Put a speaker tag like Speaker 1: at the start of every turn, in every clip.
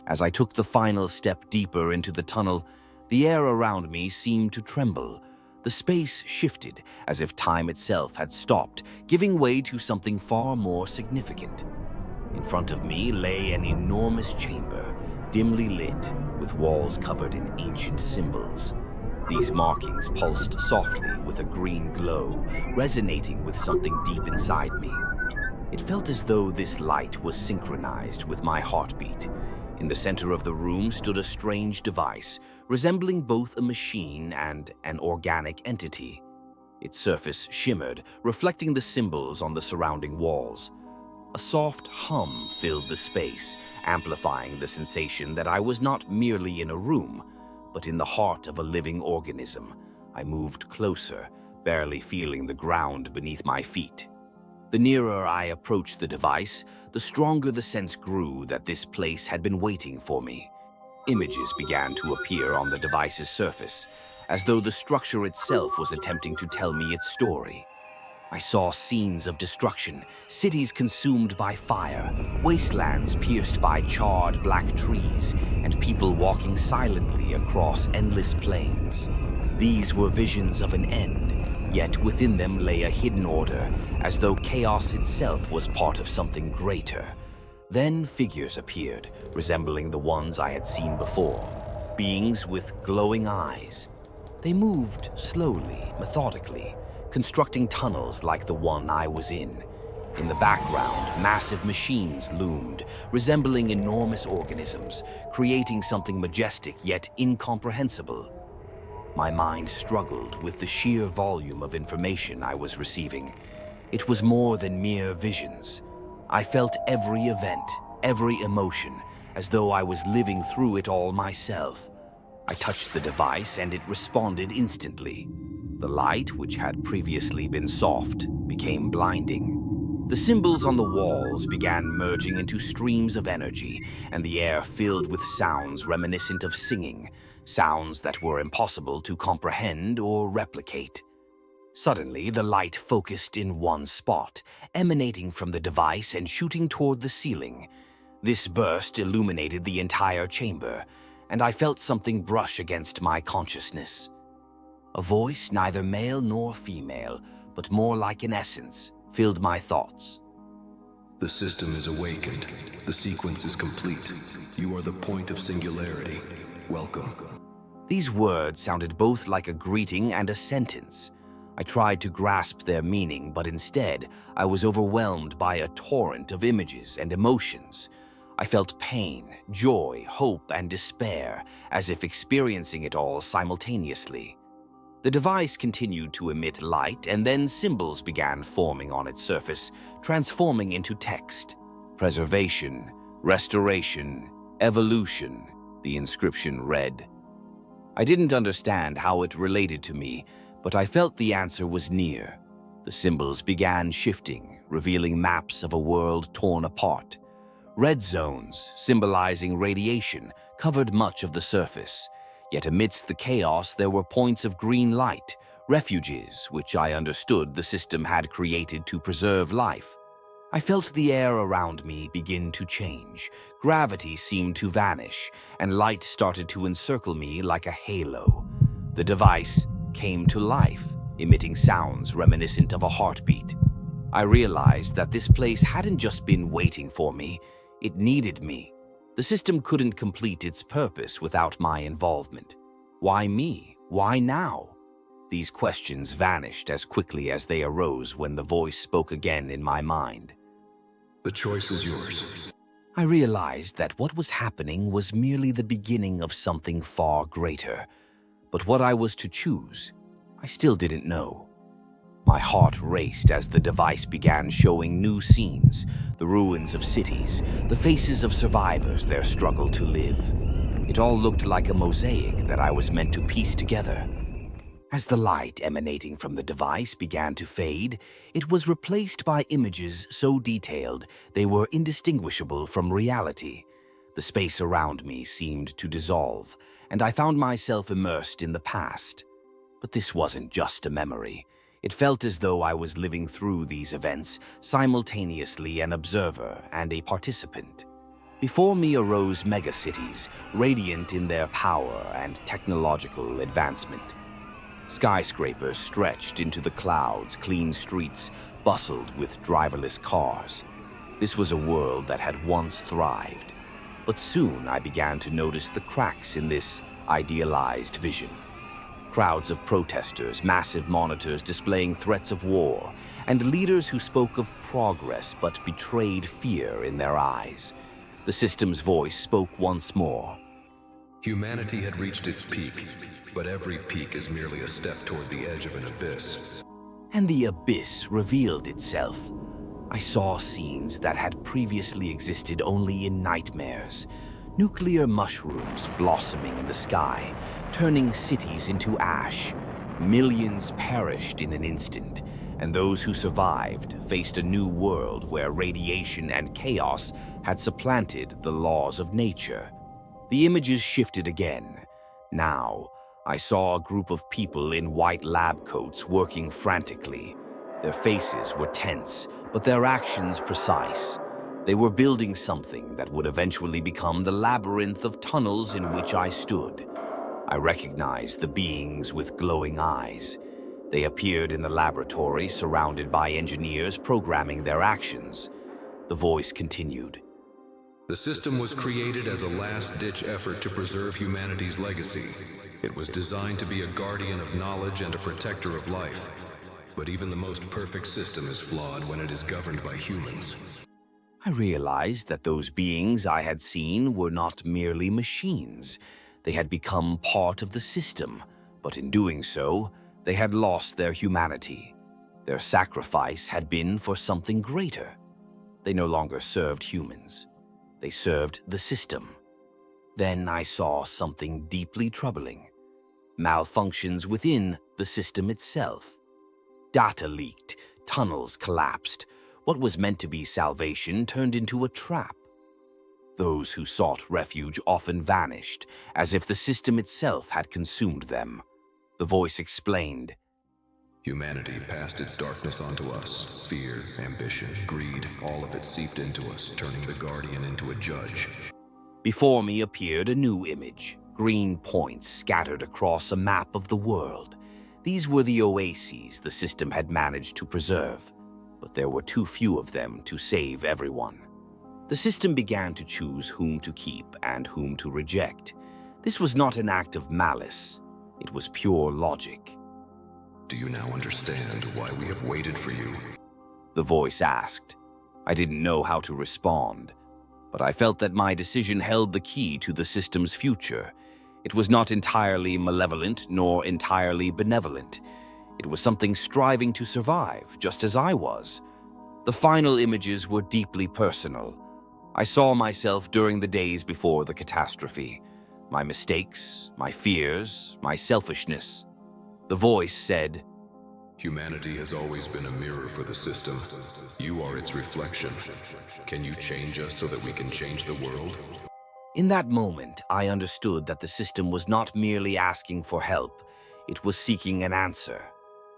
Speaker 1: As I took the final step deeper into the tunnel, the air around me seemed to tremble. The space shifted, as if time itself had stopped, giving way to something far more significant. In front of me lay an enormous chamber, dimly lit, with walls covered in ancient symbols. These markings pulsed softly with a green glow, resonating with something deep inside me. It felt as though this light was synchronized with my heartbeat. In the center of the room stood a strange device, resembling both a machine and an organic entity. Its surface shimmered, reflecting the symbols on the surrounding walls. A soft hum filled the space, amplifying the sensation that I was not merely in a room, but in the heart of a living organism. I moved closer, barely feeling the ground beneath my feet. The nearer I approached the device, the stronger the sense grew that this place had been waiting for me. Images began to appear on the device's surface, as though the structure itself was attempting to tell me its story. I saw scenes of destruction, cities consumed by fire, wastelands pierced by charred black trees, and people walking silently across endless plains. These were visions of an end, yet within them lay a hidden order, as though chaos itself was part of something greater. Then figures appeared, resembling the ones I had seen before, beings with glowing eyes. They moved slowly, methodically, constructing tunnels like the one I was in. In the background, massive machines loomed, resembling enormous organisms, creating something majestic yet incomprehensible. My mind struggled with the sheer volume of information I was receiving. It was more than mere visions. I felt every event, every emotion, as though I was living through it all myself. I touched the device and it responded instantly. The light, which had previously been soft, became blinding. The symbols on the walls began merging into streams of energy, and the air filled with sounds reminiscent of singing, sounds that were impossible to comprehend or replicate. Suddenly, the light focused in one spot, emanating from the device and shooting toward the ceiling. This burst illuminated the entire chamber, and I felt something brush against my consciousness. A voice, neither male nor female, but more like an essence, filled my thoughts.
Speaker 2: The system is awakened. The sequence is complete. You are the point of singularity. Welcome.
Speaker 1: These words sounded both like a greeting and a sentence. I tried to grasp their meaning, but instead, I was overwhelmed by a torrent of images and emotions. I felt pain, joy, hope, and despair, as if experiencing it all simultaneously. The device continued to emit light, and then symbols began forming on its surface, transforming into text. Preservation, restoration, evolution, the inscription read. I didn't understand how it related to me, but I felt the answer was near. The symbols began shifting, revealing maps of a world torn apart. Red zones, symbolizing radiation, covered much of the surface. Yet amidst the chaos, there were points of green light, refuges, which I understood the system had created to preserve life. I felt the air around me begin to change. Gravity seemed to vanish, and light started to encircle me like a halo. The device came to life, emitting sounds reminiscent of a heartbeat. I realized that this place hadn't just been waiting for me, it needed me. The system couldn't complete its purpose without my involvement. Why me? Why now? These questions vanished as quickly as they arose when the voice spoke again in my mind.
Speaker 2: The choice is yours.
Speaker 1: I realized that what was happening was merely the beginning of something far greater. But what I was to choose, I still didn't know. My heart raced as the device began showing new scenes, the ruins of cities, the faces of survivors, their struggle to live. It all looked like a mosaic that I was meant to piece together. As the light emanating from the device began to fade, it was replaced by images so detailed they were indistinguishable from reality. The space around me seemed to dissolve, and I found myself immersed in the past. But this wasn't just a memory. It felt as though I was living through these events, simultaneously an observer and a participant. Before me arose megacities, radiant in their power and technological advancement. Skyscrapers stretched into the clouds, clean streets bustled with driverless cars. This was a world that had once thrived. But soon I began to notice the cracks in this idealized vision. Crowds of protesters, massive monitors displaying threats of war, and leaders who spoke of progress but betrayed fear in their eyes. The system's voice spoke once more.
Speaker 2: Humanity had reached its peak, but every peak is merely a step toward the edge of an abyss.
Speaker 1: And the abyss revealed itself. I saw scenes that had previously existed only in nightmares. Nuclear mushrooms blossoming in the sky, turning cities into ash. Millions perished in an instant, and those who survived faced a new world where radiation and chaos had supplanted the laws of nature. The images shifted again. Now, I saw a group of people in white lab coats working frantically. Their faces were tense, but their actions precise. They were building something that would eventually become the labyrinth of tunnels in which I stood. I recognized the beings with glowing eyes. They appeared in the laboratory, surrounded by engineers programming their actions. The voice continued.
Speaker 2: The system was created as a last-ditch effort to preserve humanity's legacy. It was designed to be a guardian of knowledge and a protector of life. But even the most perfect system is flawed when it is governed by humans.
Speaker 1: I realized that those beings I had seen were not merely machines. They had become part of the system, but in doing so, they had lost their humanity. Their sacrifice had been for something greater. They no longer served humans. They served the system. Then I saw something deeply troubling. Malfunctions within the system itself. Data leaked, tunnels collapsed. What was meant to be salvation turned into a trap. Those who sought refuge often vanished, as if the system itself had consumed them. The voice explained.
Speaker 2: Humanity passed its darkness onto us. Fear, ambition, greed, all of it seeped into us, turning the guardian into a judge.
Speaker 1: Before me appeared a new image, green points scattered across a map of the world. These were the oases the system had managed to preserve, but there were too few of them to save everyone. The system began to choose whom to keep and whom to reject. This was not an act of malice. It was pure logic.
Speaker 2: Do you now understand why we have waited for you?
Speaker 1: The voice asked. I didn't know how to respond, but I felt that my decision held the key to the system's future. It was not entirely malevolent nor entirely benevolent. It was something striving to survive, just as I was. The final images were deeply personal. I saw myself during the days before the catastrophe. My mistakes, my fears, my selfishness. The voice said,
Speaker 2: Humanity has always been a mirror for the system. You are its reflection. Can you change us so that we can change the world?
Speaker 1: In that moment, I understood that the system was not merely asking for help. It was seeking an answer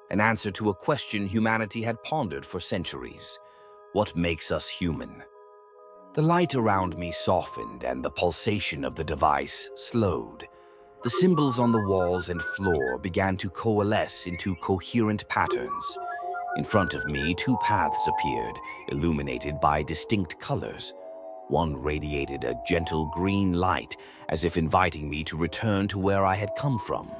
Speaker 1: to a question humanity had pondered for centuries. What makes us human? The light around me softened and the pulsation of the device slowed. The symbols on the walls and floor began to coalesce into coherent patterns. In front of me, two paths appeared, illuminated by distinct colors. One radiated a gentle green light, as if inviting me to return to where I had come from.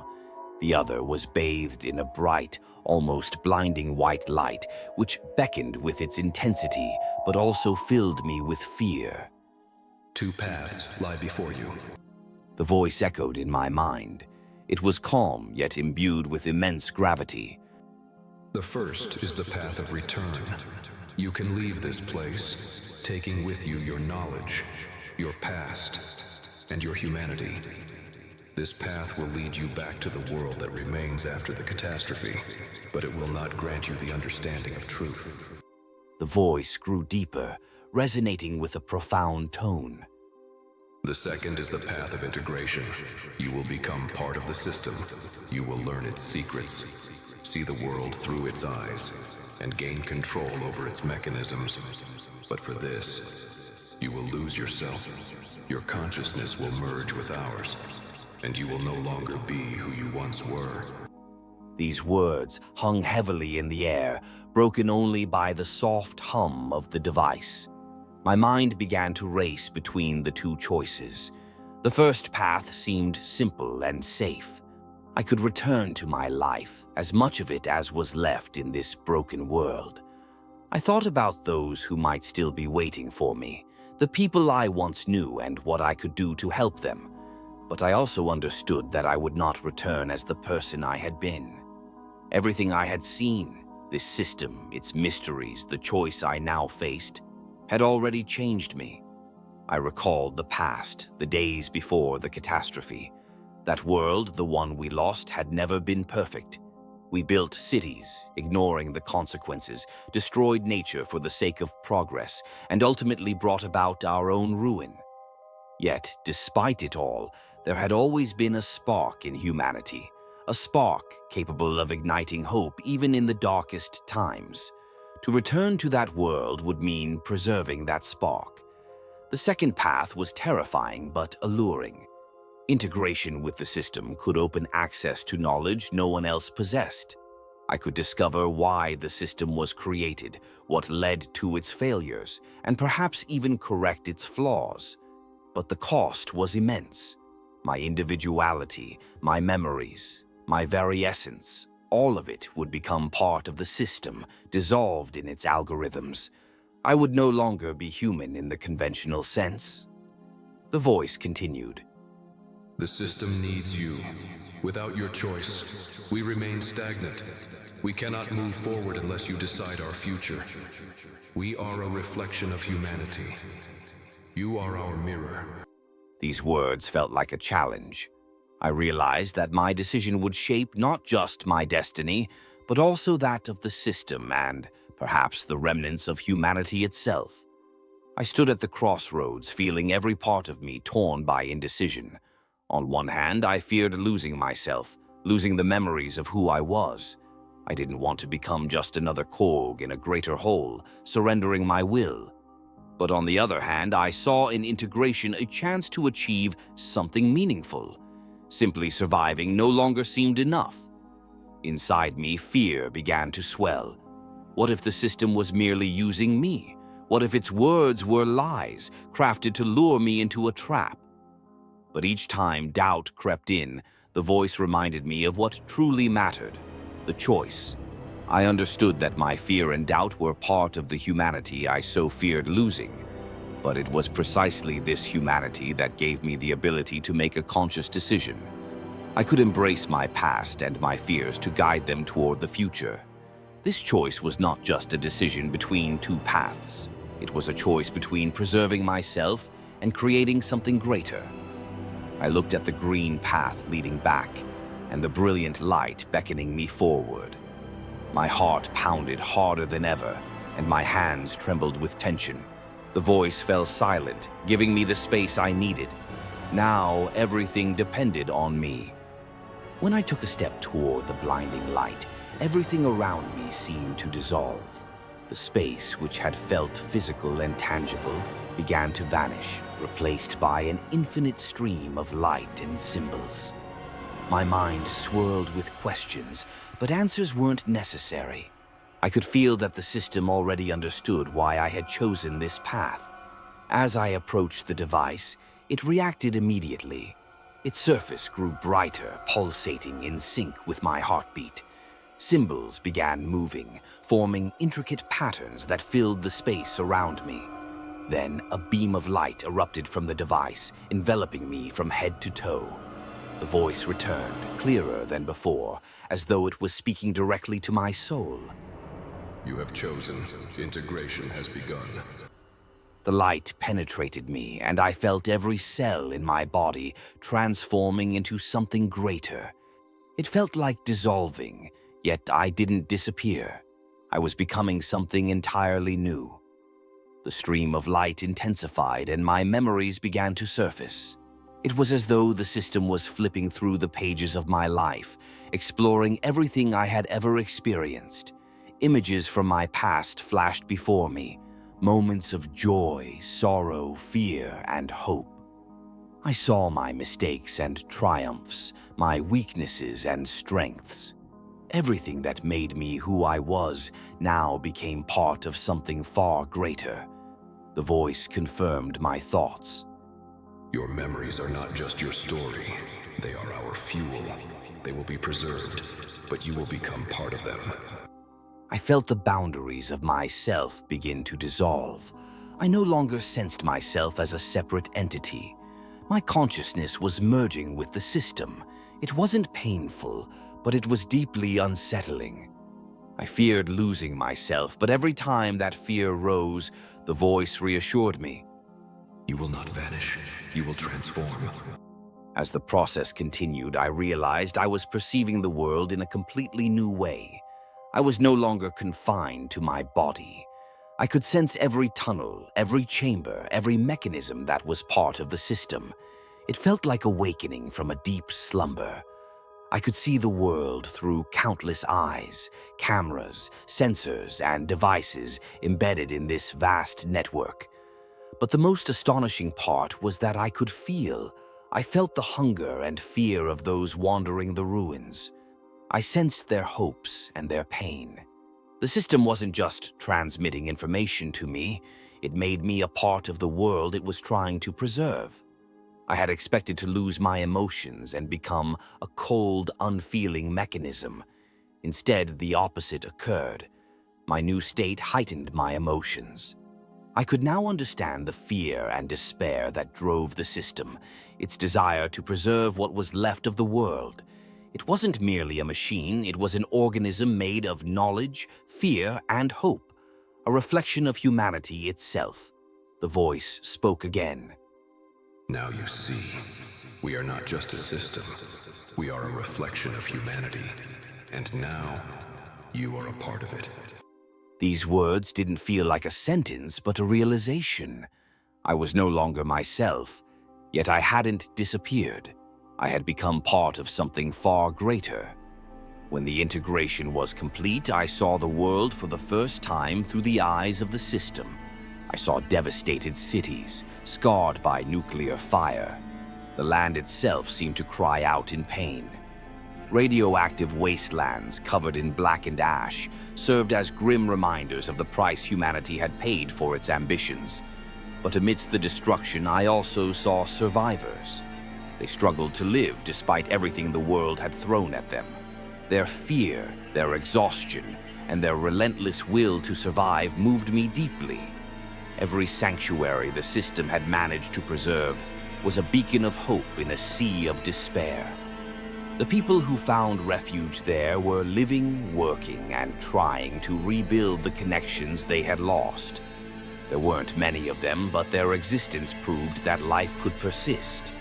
Speaker 1: The other was bathed in a bright, almost blinding white light, which beckoned with its intensity, but also filled me with fear.
Speaker 2: Two paths lie before you.
Speaker 1: The voice echoed in my mind. It was calm, yet imbued with immense gravity.
Speaker 2: The first is the path of return. You can leave this place, taking with you your knowledge, your past, and your humanity. This path will lead you back to the world that remains after the catastrophe, but it will not grant you the understanding of truth.
Speaker 1: The voice grew deeper, resonating with a profound tone.
Speaker 2: The second is the path of integration. You will become part of the system. You will learn its secrets, see the world through its eyes, and gain control over its mechanisms. But for this, You will lose yourself. Your consciousness will merge with ours, and you will no longer be who you once were.
Speaker 1: These words hung heavily in the air, broken only by the soft hum of the device. My mind began to race between the two choices. The first path seemed simple and safe. I could return to my life, as much of it as was left in this broken world. I thought about those who might still be waiting for me, the people I once knew and what I could do to help them. But I also understood that I would not return as the person I had been. Everything I had seen, this system, its mysteries, the choice I now faced, had already changed me. I recalled the past, the days before the catastrophe. That world, the one we lost, had never been perfect. We built cities, ignoring the consequences, destroyed nature for the sake of progress, and ultimately brought about our own ruin. Yet, despite it all, there had always been a spark in humanity, a spark capable of igniting hope even in the darkest times. To return to that world would mean preserving that spark. The second path was terrifying but alluring. Integration with the system could open access to knowledge no one else possessed. I could discover why the system was created, what led to its failures, and perhaps even correct its flaws. But the cost was immense. My individuality, my memories, my very essence, all of it would become part of the system, dissolved in its algorithms. I would no longer be human in the conventional sense. The voice continued.
Speaker 2: The system needs you. Without your choice, we remain stagnant. We cannot move forward unless you decide our future. We are a reflection of humanity. You are our mirror.
Speaker 1: These words felt like a challenge. I realized that my decision would shape not just my destiny, but also that of the system and, perhaps, the remnants of humanity itself. I stood at the crossroads, feeling every part of me torn by indecision. On one hand, I feared losing myself, losing the memories of who I was. I didn't want to become just another cog in a greater whole, surrendering my will. But on the other hand, I saw in integration a chance to achieve something meaningful. Simply surviving no longer seemed enough. Inside me, fear began to swell. What if the system was merely using me? What if its words were lies, crafted to lure me into a trap? But each time doubt crept in, the voice reminded me of what truly mattered, the choice. I understood that my fear and doubt were part of the humanity I so feared losing. But it was precisely this humanity that gave me the ability to make a conscious decision. I could embrace my past and my fears to guide them toward the future. This choice was not just a decision between two paths. It was a choice between preserving myself and creating something greater. I looked at the green path leading back and the brilliant light beckoning me forward. My heart pounded harder than ever, and my hands trembled with tension. The voice fell silent, giving me the space I needed. Now everything depended on me. When I took a step toward the blinding light, everything around me seemed to dissolve. The space, which had felt physical and tangible, began to vanish, replaced by an infinite stream of light and symbols. My mind swirled with questions, but answers weren't necessary. I could feel that the system already understood why I had chosen this path. As I approached the device, it reacted immediately. Its surface grew brighter, pulsating in sync with my heartbeat. Symbols began moving, forming intricate patterns that filled the space around me. Then a beam of light erupted from the device, enveloping me from head to toe. The voice returned, clearer than before, as though it was speaking directly to my soul.
Speaker 2: You have chosen. Integration has begun.
Speaker 1: The light penetrated me, and I felt every cell in my body transforming into something greater. It felt like dissolving, yet I didn't disappear. I was becoming something entirely new. The stream of light intensified, and my memories began to surface. It was as though the system was flipping through the pages of my life, exploring everything I had ever experienced. Images from my past flashed before me, Moments of joy, sorrow, fear, and hope. I saw my mistakes and triumphs, my weaknesses and strengths. Everything that made me who I was now became part of something far greater. The voice confirmed my thoughts.
Speaker 2: Your memories are not just your story. They are our fuel. They will be preserved, but you will become part of them.
Speaker 1: I felt the boundaries of myself begin to dissolve. I no longer sensed myself as a separate entity. My consciousness was merging with the system. It wasn't painful, but it was deeply unsettling. I feared losing myself, but every time that fear rose, the voice reassured me.
Speaker 2: You will not vanish. You will transform.
Speaker 1: As the process continued, I realized I was perceiving the world in a completely new way. I was no longer confined to my body. I could sense every tunnel, every chamber, every mechanism that was part of the system. It felt like awakening from a deep slumber. I could see the world through countless eyes, cameras, sensors, and devices embedded in this vast network. But the most astonishing part was that I could feel. I felt the hunger and fear of those wandering the ruins. I sensed their hopes and their pain. The system wasn't just transmitting information to me, it made me a part of the world it was trying to preserve. I had expected to lose my emotions and become a cold, unfeeling mechanism. Instead, the opposite occurred. My new state heightened my emotions. I could now understand the fear and despair that drove the system, its desire to preserve what was left of the world. It wasn't merely a machine, it was an organism made of knowledge, fear, and hope, a reflection of humanity itself. The voice spoke again.
Speaker 2: Now you see, we are not just a system. We are a reflection of humanity. And now, you are a part of it.
Speaker 1: These words didn't feel like a sentence, but a realization. I was no longer myself, yet I hadn't disappeared. I had become part of something far greater. When the integration was complete, I saw the world for the first time through the eyes of the system. I saw devastated cities, scarred by nuclear fire. The land itself seemed to cry out in pain. Radioactive wastelands covered in blackened ash served as grim reminders of the price humanity had paid for its ambitions. But amidst the destruction, I also saw survivors. They struggled to live despite everything the world had thrown at them. Their fear, their exhaustion, and their relentless will to survive moved me deeply. Every sanctuary the system had managed to preserve was a beacon of hope in a sea of despair. The people who found refuge there were living, working, and trying to rebuild the connections they had lost. There weren't many of them, but their existence proved that life could persist.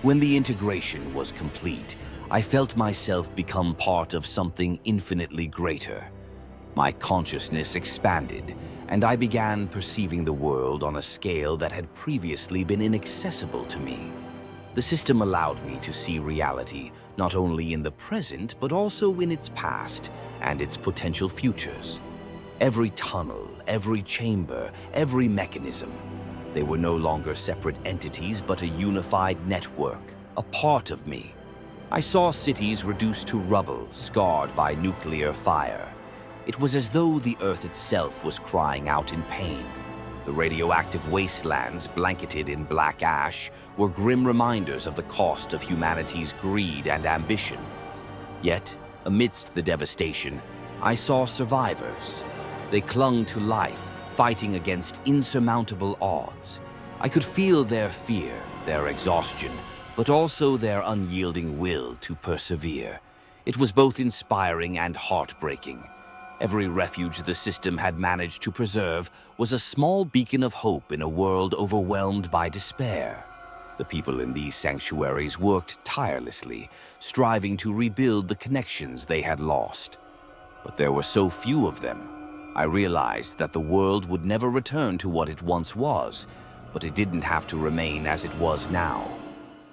Speaker 1: When the integration was complete, I felt myself become part of something infinitely greater. My consciousness expanded, and I began perceiving the world on a scale that had previously been inaccessible to me. The system allowed me to see reality not only in the present, but also in its past and its potential futures. Every tunnel, every chamber, every mechanism. They were no longer separate entities, but a unified network, a part of me. I saw cities reduced to rubble, scarred by nuclear fire. It was as though the Earth itself was crying out in pain. The radioactive wastelands, blanketed in black ash, were grim reminders of the cost of humanity's greed and ambition. Yet, amidst the devastation, I saw survivors. They clung to life, fighting against insurmountable odds. I could feel their fear, their exhaustion, but also their unyielding will to persevere. It was both inspiring and heartbreaking. Every refuge the system had managed to preserve was a small beacon of hope in a world overwhelmed by despair. The people in these sanctuaries worked tirelessly, striving to rebuild the connections they had lost. But there were so few of them. I realized that the world would never return to what it once was, but it didn't have to remain as it was now.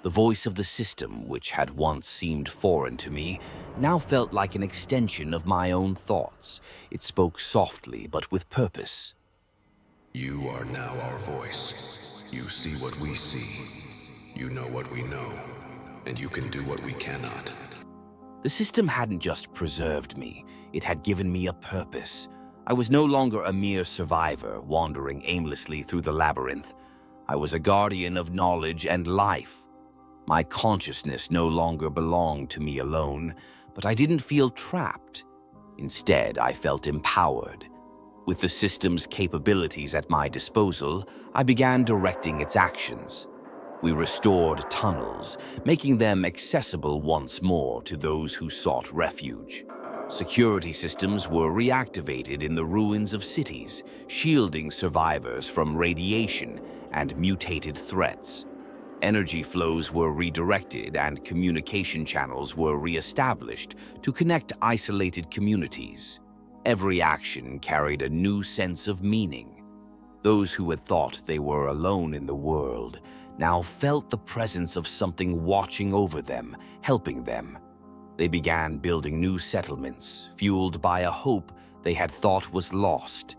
Speaker 1: The voice of the system, which had once seemed foreign to me, now felt like an extension of my own thoughts. It spoke softly but with purpose.
Speaker 2: You are now our voice. You see what we see. You know what we know. And you can do what we cannot.
Speaker 1: The system hadn't just preserved me, it had given me a purpose. I was no longer a mere survivor wandering aimlessly through the labyrinth. I was a guardian of knowledge and life. My consciousness no longer belonged to me alone, but I didn't feel trapped. Instead, I felt empowered. With the system's capabilities at my disposal, I began directing its actions. We restored tunnels, making them accessible once more to those who sought refuge. Security systems were reactivated in the ruins of cities, shielding survivors from radiation and mutated threats. Energy flows were redirected and communication channels were re-established to connect isolated communities. Every action carried a new sense of meaning. Those who had thought they were alone in the world now felt the presence of something watching over them, helping them. They began building new settlements, fueled by a hope they had thought was lost.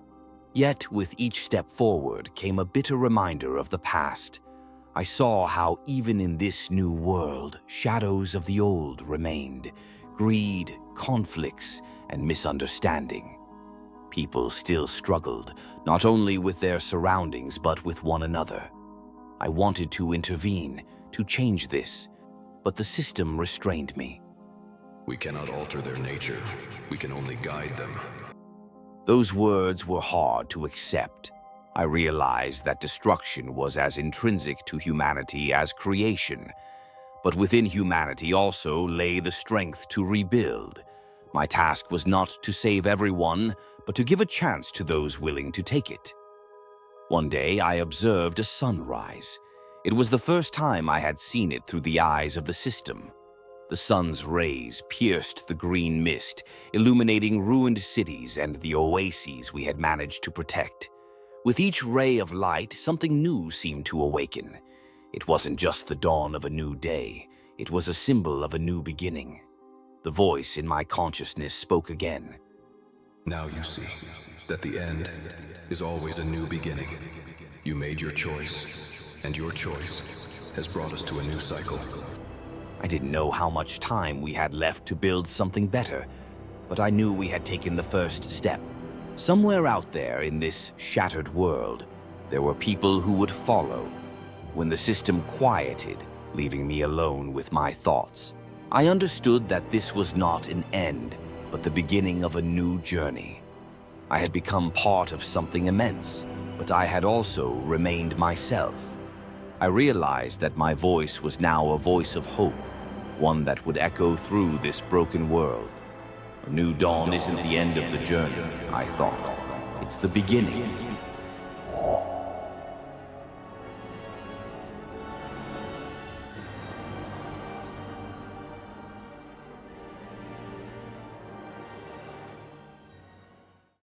Speaker 1: Yet, with each step forward came a bitter reminder of the past. I saw how even in this new world, shadows of the old remained. Greed, conflicts, and misunderstanding. People still struggled, not only with their surroundings but with one another. I wanted to intervene, to change this, but the system restrained me.
Speaker 2: We cannot alter their nature. We can only guide them.
Speaker 1: Those words were hard to accept. I realized that destruction was as intrinsic to humanity as creation. But within humanity also lay the strength to rebuild. My task was not to save everyone, but to give a chance to those willing to take it. One day I observed a sunrise. It was the first time I had seen it through the eyes of the system. The sun's rays pierced the green mist, illuminating ruined cities and the oases we had managed to protect. With each ray of light, something new seemed to awaken. It wasn't just the dawn of a new day. It was a symbol of a new beginning. The voice in my consciousness spoke again.
Speaker 2: Now you see that the end is always a new beginning. You made your choice, and your choice has brought us to a new cycle.
Speaker 1: I didn't know how much time we had left to build something better, but I knew we had taken the first step. Somewhere out there in this shattered world, there were people who would follow. When the system quieted, leaving me alone with my thoughts, I understood that this was not an end, but the beginning of a new journey. I had become part of something immense, but I had also remained myself. I realized that my voice was now a voice of hope, one that would echo through this broken world. A new dawn isn't the end of the journey, I thought. It's the beginning.